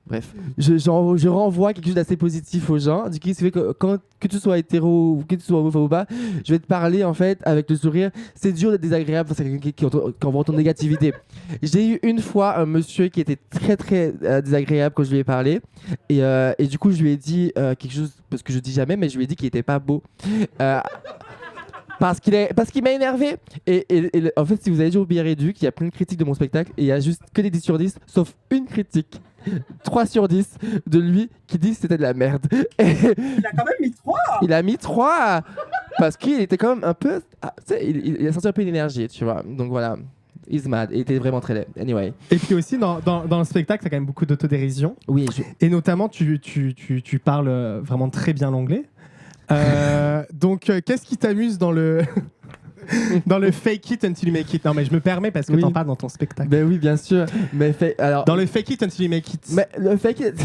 Bref, je renvoie quelque chose d'assez positif aux gens. Du coup, c'est fait que que tu sois hétéro ou que tu sois homophobe ou pas, je vais te parler en fait avec le sourire. C'est dur d'être désagréable face à quelqu'un qui envoie ton négativité. J'ai eu une fois un monsieur qui était très très désagréable quand je lui ai parlé. Et du coup, je lui ai dit quelque chose, parce que je dis jamais, mais je lui ai dit qu'il était pas beau. Parce qu'il m'a énervé. En fait, si vous avez déjà au Biarritz, il y a plein de critiques de mon spectacle et il y a juste que des 10 sur 10, sauf une critique. 3 sur 10 de lui qui dit que c'était de la merde. Il a quand même mis 3. Il a mis 3 parce qu'il était quand même un peu... tu sais, il a senti un peu d'énergie, tu vois. Donc voilà, he's mad. Il était vraiment très laid. Anyway. Et puis aussi, dans le spectacle, il y a quand même beaucoup d'autodérision. Oui, Et notamment, tu parles vraiment très bien l'anglais. Donc, qu'est-ce qui t'amuse dans le... dans le fake it until you make it? Non, mais je me permets parce que Oui. t'en parles dans ton spectacle. Ben oui, bien sûr. Mais alors... Dans le fake it until you make it. Mais le fake it...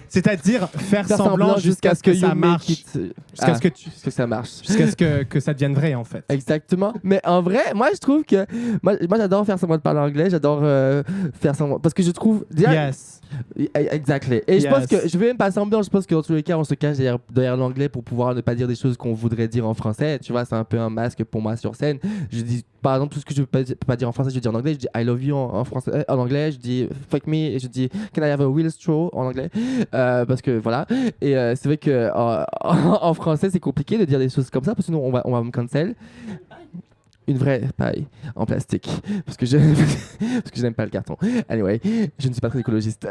C'est-à-dire faire semblant jusqu'à ce que ça marche. Jusqu'à ce que ça marche. Jusqu'à ce que ça devienne vrai, en fait. Exactement. Mais en vrai, moi, je trouve que... Moi j'adore faire semblant de parler anglais. J'adore faire semblant... Parce que je trouve... Yes. Exactly. Et je pense que... Je vais même pas semblant. Je pense que dans tous les cas, on se cache derrière l'anglais pour pouvoir ne pas dire des choses qu'on voudrait dire en français. Tu vois, c'est un peu un masque pour moi sur scène. Je dis, par exemple, tout ce que je peux pas dire en français, je dis en anglais. Je dis I love you en français, en anglais. Je dis fuck me et je dis can I have a real straw en anglais. Parce que voilà. Et c'est vrai que en français, c'est compliqué de dire des choses comme ça parce que sinon on va me cancel. Une vraie paille en plastique parce que je n'aime pas le carton. Anyway, je ne suis pas très écologiste.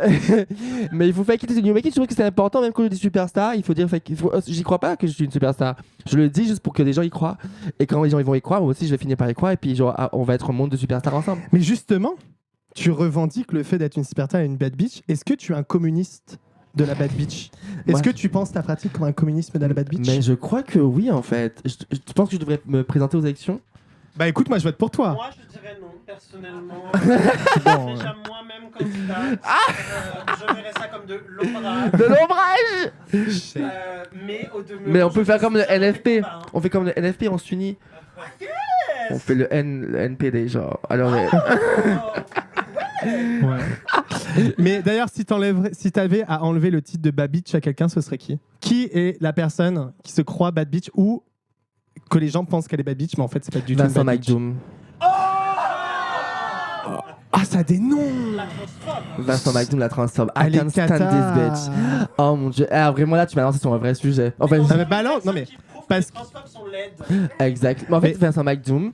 Mais il faut fake it until you make it. Je trouve que c'est important, même quand je dis superstar, il faut dire fake it. J'y crois pas que je suis une superstar. Je le dis juste pour que les gens y croient. Et quand les gens ils vont y croire, moi aussi je vais finir par y croire. Et puis genre, on va être un monde de superstars ensemble. Mais justement, tu revendiques le fait d'être une superstar et une bad bitch. Est-ce que tu es un communiste de la bad bitch? Est-ce que tu penses ta pratique comme un communisme de la bad bitch? Mais je crois que oui en fait. Tu penses que je devrais me présenter aux élections? Bah écoute, moi je vote pour toi. Moi, je dirais non, personnellement. Bon, Déjà moi-même candidate. Je verrais ça comme de l'ombrage. De l'ombrage. Mais au demeurant, Mais on peut faire comme le NFP. Pas, hein. On fait comme le NFP, on s'unit. On fait le NPD genre. Alors ouais. Mais d'ailleurs, si t'avais à enlever le titre de bad bitch à quelqu'un, ce serait qui? Qui est la personne qui se croit bad bitch ou que les gens pensent qu'elle est bad bitch, mais en fait c'est pas du tout Vincent bad bitch? McDoom. Ah, ça a des noms. Vincent McDoom, la transphobe. I Elle est can't stand cata. this bitch. Oh mon dieu. Ah, vraiment là, tu m'as lancé sur un vrai sujet. Enfin, Ah, mais balance, non mais parce Les transphobes sont laides. exact. Mais en fait, Mais- Vincent McDoom,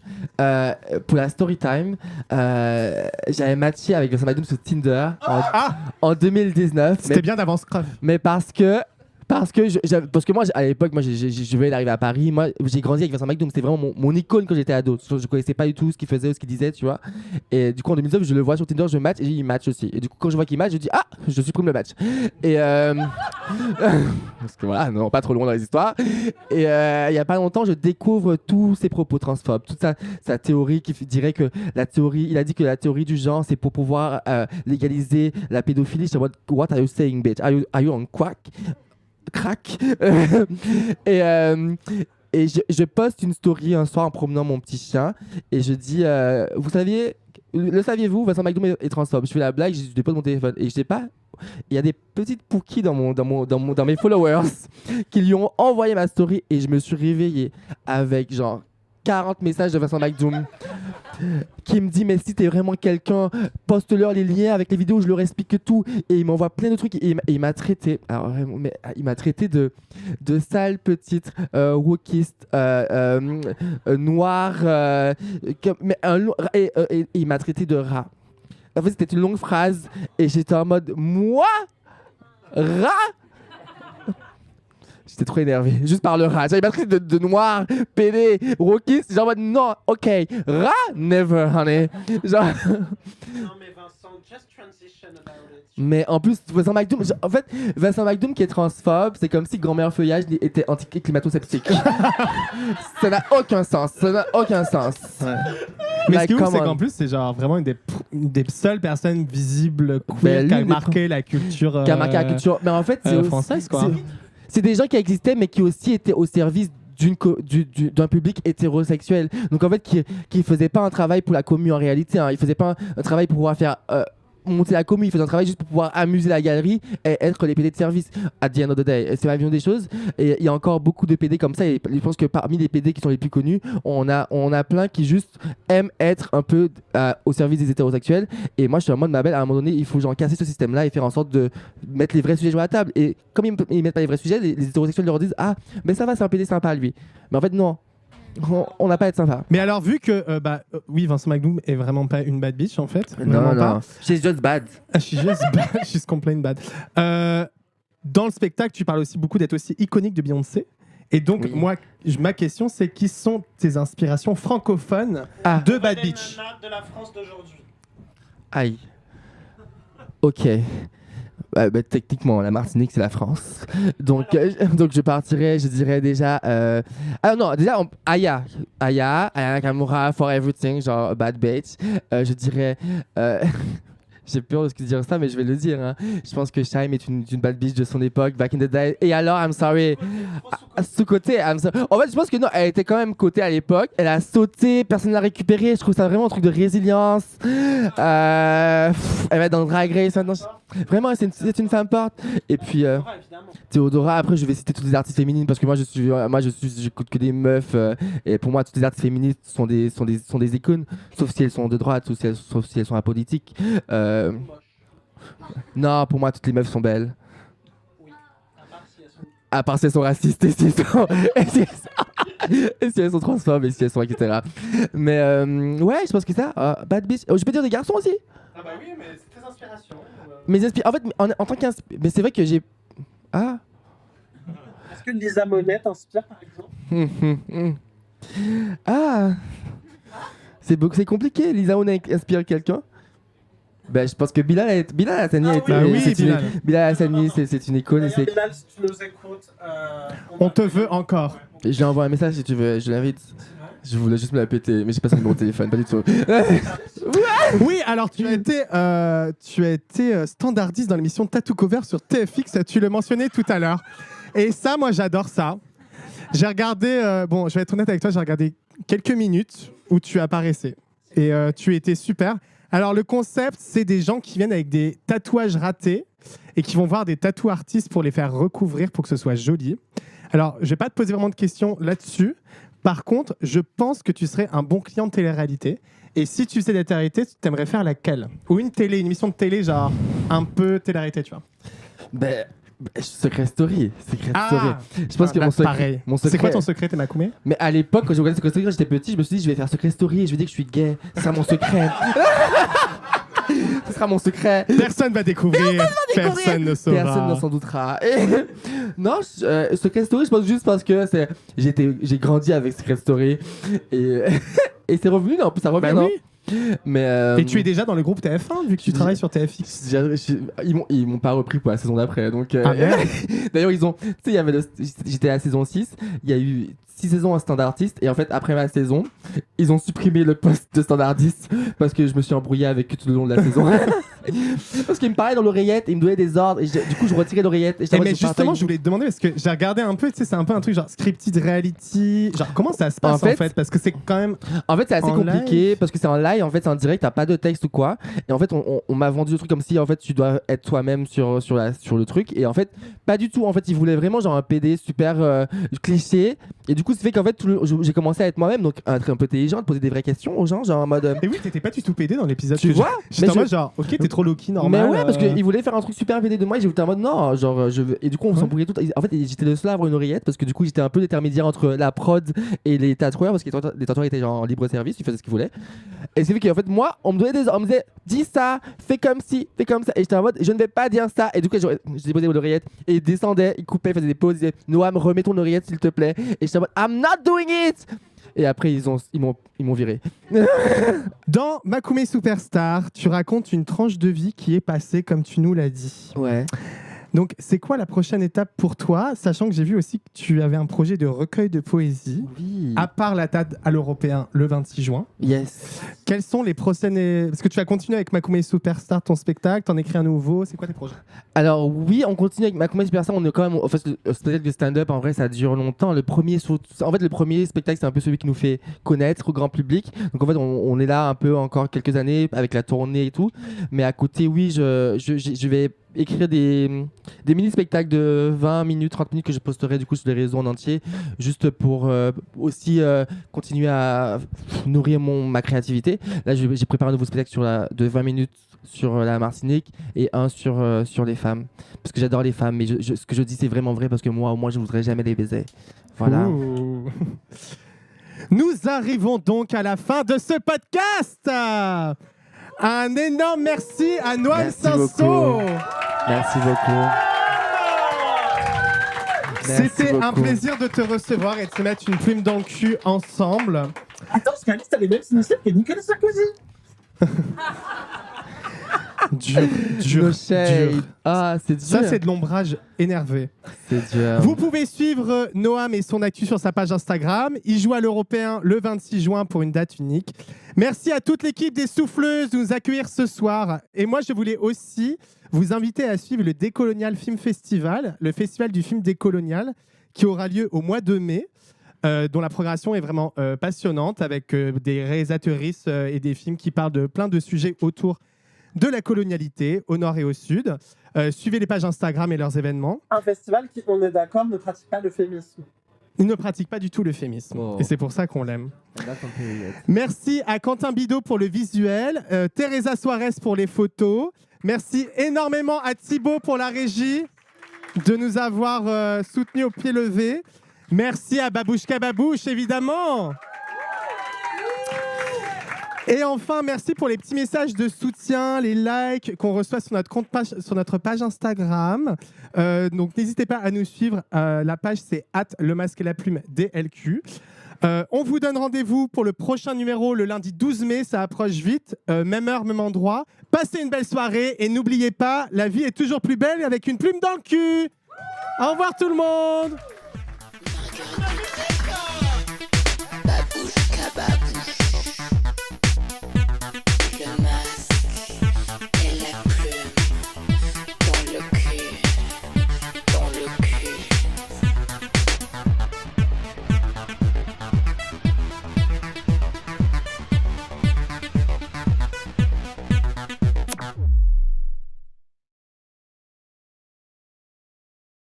pour la story time, j'avais matché avec Vincent McDoom sur Tinder en 2019. c'était bien d'avance crève. Mais parce que moi à l'époque je venais d'arriver à Paris, moi j'ai grandi avec Vincent McDoom, c'était vraiment mon icône quand j'étais ado. Je connaissais pas du tout ce qu'il faisait ou ce qu'il disait, tu vois. Et du coup en 2019 je le vois sur Tinder, je match et il match aussi. Et du coup quand je vois qu'il match, je dis ah, je supprime le match. Et parce que voilà, non, pas trop loin dans les histoires. Et il y a pas longtemps, je découvre tous ses propos transphobes, toute sa théorie qui dirait que il a dit que la théorie du genre c'est pour pouvoir légaliser la pédophilie. Je suis en mode what are you saying bitch? Are you on crack? Et je poste une story un soir en promenant mon petit chien et je dis le saviez-vous, Vincent McDoom est transphobe. Je fais la blague, je dépose mon téléphone et je sais pas, il y a des petites pookies dans mes followers qui lui ont envoyé ma story et je me suis réveillé avec genre 40 messages de Vincent McDoom qui me dit mais si t'es vraiment quelqu'un, poste-leur les liens avec les vidéos, je leur explique tout. Et il m'envoie plein de trucs et il m'a traité, alors vraiment, mais il m'a traité de sale petite wokiste noire, et il m'a traité de rat. En fait c'était une longue phrase et j'étais en mode moi rat. J'étais trop énervé, juste par le rat. J'avais pas traité de noir, pédé, rockiste. Genre en mode non, ok, rat, never, honey. Genre. Non, mais Vincent, just transition about it. Mais en plus, Vincent McDoom qui est transphobe, c'est comme si Grand-mère Feuillage était anti-climato-sceptique. Ça n'a aucun sens. Mais Like, ce qui est ouf, come c'est on. qu'en plus, c'est genre vraiment une des seules personnes visibles queer Ben, qui a l'une des marqué la culture, Qui a marqué la culture. Mais en fait, c'est aussi- française, quoi. c'est des gens qui existaient, mais qui aussi étaient au service d'un public hétérosexuel. Donc en fait, qui faisaient pas un travail pour la commune en réalité. Hein. Ils faisaient pas un travail pour pouvoir faire monter la commu, ils faisaient un travail juste pour pouvoir amuser la galerie et être les PD de service. At the end of the day, c'est ma vision des choses. Et il y a encore beaucoup de PD comme ça. Et je pense que parmi les PD qui sont les plus connus, on a plein qui juste aiment être un peu au service des hétérosexuels. Et moi, je suis en mode, ma belle, à un moment donné, il faut genre casser ce système-là et faire en sorte de mettre les vrais sujets sur la table. Et comme ils mettent pas les vrais sujets, les hétérosexuels leur disent, ah, mais ça va, c'est un PD sympa lui. Mais en fait, non. On n'a pas à être sympa. Mais alors, vu que oui, Vincent McDoom est vraiment pas une bad bitch en fait. Non, pas. She's just bad. She's just bad. She's complain bad. Dans le spectacle, tu parles aussi beaucoup d'être aussi iconique de Beyoncé. Et donc, Oui. moi, ma question, c'est qui sont tes inspirations francophones de bad bitch? De la France d'aujourd'hui. Aïe. Ok. Techniquement, la Martinique, c'est la France. Donc je partirais, je dirais déjà... Ah non, déjà, Aya Nakamura, For Everything, genre Bad Bitch. Je dirais... J'ai peur de dire ça, mais je vais le dire. Hein. Je pense que Shy'm est une bad bitch de son époque, back in the day. Et alors, I'm sorry. Sous-côté, I'm sorry. En fait, je pense que non, elle était quand même cotée à l'époque. Elle a sauté, personne ne l'a récupérée. Je trouve ça vraiment un truc de résilience. Elle va être dans Drag Race maintenant. Vraiment, c'est une femme forte. Et puis, Théodora, après, je vais citer toutes les artistes féminines parce que j'écoute que des meufs. Et pour moi, toutes les artistes féministes sont des icônes, sauf si elles sont de droite ou sauf si elles sont apolitiques. Non, pour moi, toutes les meufs sont belles. À part si elles sont racistes et si elles sont transphobes et si elles sont etc. Mais ouais, je pense que ça, bad bitch. Je peux dire des garçons aussi. Ah bah oui, mais c'est tes inspirations. En fait, en tant mais c'est vrai que j'ai... Ah. Est-ce que Lisa Monet t'inspire, par exemple? Ah. C'est compliqué, Lisa Monet inspire quelqu'un. Ben, je pense que Bilal Hassani Bilal Hassani, c'est une icône. D'ailleurs, Bilal, si tu nous écoutes, on te veut encore. Je lui envoie un message si tu veux, je l'invite. Je voulais juste me la péter, mais j'ai pas son numéro de téléphone, pas du tout. Oui, alors tu as été standardiste dans l'émission Tattoo Cover sur TFX, tu le mentionnais tout à l'heure. Et ça, moi, j'adore ça. J'ai regardé, je vais être honnête avec toi, j'ai regardé quelques minutes où tu apparaissais. Et tu étais super. Alors, le concept, c'est des gens qui viennent avec des tatouages ratés et qui vont voir des tattoo artistes pour les faire recouvrir pour que ce soit joli. Alors, je vais pas te poser vraiment de questions là-dessus. Par contre, je pense que tu serais un bon client de télé-réalité. Et si tu faisais des télé-réalités, tu aimerais faire laquelle? Ou une émission de télé, genre un peu télé-réalité, tu vois? Secret Story. Je pense que mon secret... C'est quoi ton secret, t'es Makoumé? Mais à l'époque, quand j'ai regardé Secret Story, quand j'étais petit, je me suis dit, je vais faire Secret Story et je vais dire que je suis gay. Ce sera mon secret. Ce sera mon secret. Personne va découvrir. Personne ne saura. Personne ne s'en doutera. Non, Secret Story, je pense juste parce que j'ai grandi avec Secret Story et c'est revenu, en plus ça revient, non? Oui. Mais et tu es déjà dans le groupe TF1 vu que tu travailles sur TFX. Ils m'ont pas repris pour la saison d'après. Donc d'ailleurs ils ont, tu sais, il y avait j'étais à la saison 6, il y a eu 6 saisons en standardiste et en fait après ma saison, ils ont supprimé le poste de standardiste parce que je me suis embrouillé avec eux tout le long de la saison. Parce qu'ils me parlaient dans l'oreillette, ils me donnaient des ordres et du coup je retirais l'oreillette. Mais justement, je voulais te demander parce que j'ai regardé un peu, tu sais, c'est un peu un truc genre scripted reality. Genre comment ça se passe en fait parce que c'est quand même. En fait, c'est assez compliqué live. parce que c'est en live, en fait, c'est en direct, t'as pas de texte ou quoi. Et en fait, on m'a vendu le truc comme si en fait tu dois être toi-même sur le truc. Et en fait, pas du tout. En fait, ils voulaient vraiment genre un PD super cliché. Et du coup, ça fait qu'en fait, j'ai commencé à être moi-même, donc un peu intelligent, de poser des vraies questions aux gens, genre en mode. Et oui, t'étais pas du tout PD dans l'épisode. Tu vois? J'étais en mode genre, ok, t'es trop low-key, normal. Mais ouais, parce qu'ils voulaient faire un truc super PD de moi et j'étais en mode non, genre je veux. Et du coup, on s'embrouillait tout. En fait, j'étais le seul à avoir une oreillette parce que du coup, j'étais un peu l'intermédiaire entre la prod et les tatoueurs parce que les tatoueurs étaient genre en libre service, ils faisaient ce qu'ils voulaient. Et c'est fait qu'en fait, moi, on me donnait des ordres, on me disait dis ça, fais comme ci, fais comme ça. Et j'étais en mode je ne vais pas dire ça. Et du coup, j'ai déposé mon oreillette et ils descendaient, ils coupaient, ils faisaient des pauses, ils disaient Noam, remets ton oreillette s'il te plaît. Et j'étais en mode I'm not doing it. Et après, ils m'ont viré. Dans Makoumé Superstar, tu racontes une tranche de vie qui est passée comme tu nous l'as dit. Ouais. Donc, c'est quoi la prochaine étape pour toi, sachant que j'ai vu aussi que tu avais un projet de recueil de poésie, Oui. à part la date à l'Européen le 26 juin. Yes. Quels sont les prochaines... Parce que tu vas continuer avec Makoumé Superstar, ton spectacle, t'en écris un nouveau, c'est quoi tes projets? Alors oui, on continue avec Makoumé Superstar. On est quand même, en fait, le spectacle de stand-up, en vrai, ça dure longtemps. Le premier spectacle, c'est un peu celui qui nous fait connaître au grand public. Donc en fait, on est là un peu encore quelques années avec la tournée et tout. Mais à côté, oui, je vais écrire des mini-spectacles de 20 minutes, 30 minutes que je posterai du coup sur les réseaux en entier, juste pour aussi continuer à nourrir ma créativité. Là, j'ai préparé un nouveau spectacle de 20 minutes sur la Martinique et un sur les femmes. Parce que j'adore les femmes, mais ce que je dis, c'est vraiment vrai parce que moi, au moins, je ne voudrais jamais les baiser. Voilà. Ouh. Nous arrivons donc à la fin de ce podcast. Un énorme merci à Noam Merci Sanso. beaucoup. Merci beaucoup. C'était un plaisir de te recevoir et de se mettre une plume dans le cul ensemble. Attends, parce qu'Alice, t'as les mêmes initiales que Nicolas Sarkozy. Dur. No shade. Ah, c'est dur. Ça, c'est de l'ombrage énervé. C'est dur. Vous pouvez suivre Noam et son actu sur sa page Instagram. Il joue à l'Européen le 26 juin pour une date unique. Merci à toute l'équipe des Souffleuses de nous accueillir ce soir. Et moi, je voulais aussi vous inviter à suivre le Décolonial Film Festival, le festival du film décolonial, qui aura lieu au mois de mai. Dont la programmation est vraiment passionnante avec des réalisatrices et des films qui parlent de plein de sujets autour de la colonialité au nord et au sud. Suivez les pages Instagram et leurs événements. Un festival qui, on est d'accord, ne pratique pas le féminisme. Il ne pratique pas du tout le féminisme. Oh. Et c'est pour ça qu'on l'aime. Merci à Quentin Bidot pour le visuel, Teresa Suarez pour les photos. Merci énormément à Thibaut pour la régie de nous avoir soutenus au pied levé. Merci à Babouchka Babouche, évidemment. Et enfin, merci pour les petits messages de soutien, les likes qu'on reçoit sur notre page Instagram. Donc, n'hésitez pas à nous suivre. La page, c'est @lemasquetlaplume_DLQ. On vous donne rendez-vous pour le prochain numéro le lundi 12 mai. Ça approche vite. Même heure, même endroit. Passez une belle soirée et n'oubliez pas, la vie est toujours plus belle avec une plume dans le cul. Au revoir tout le monde.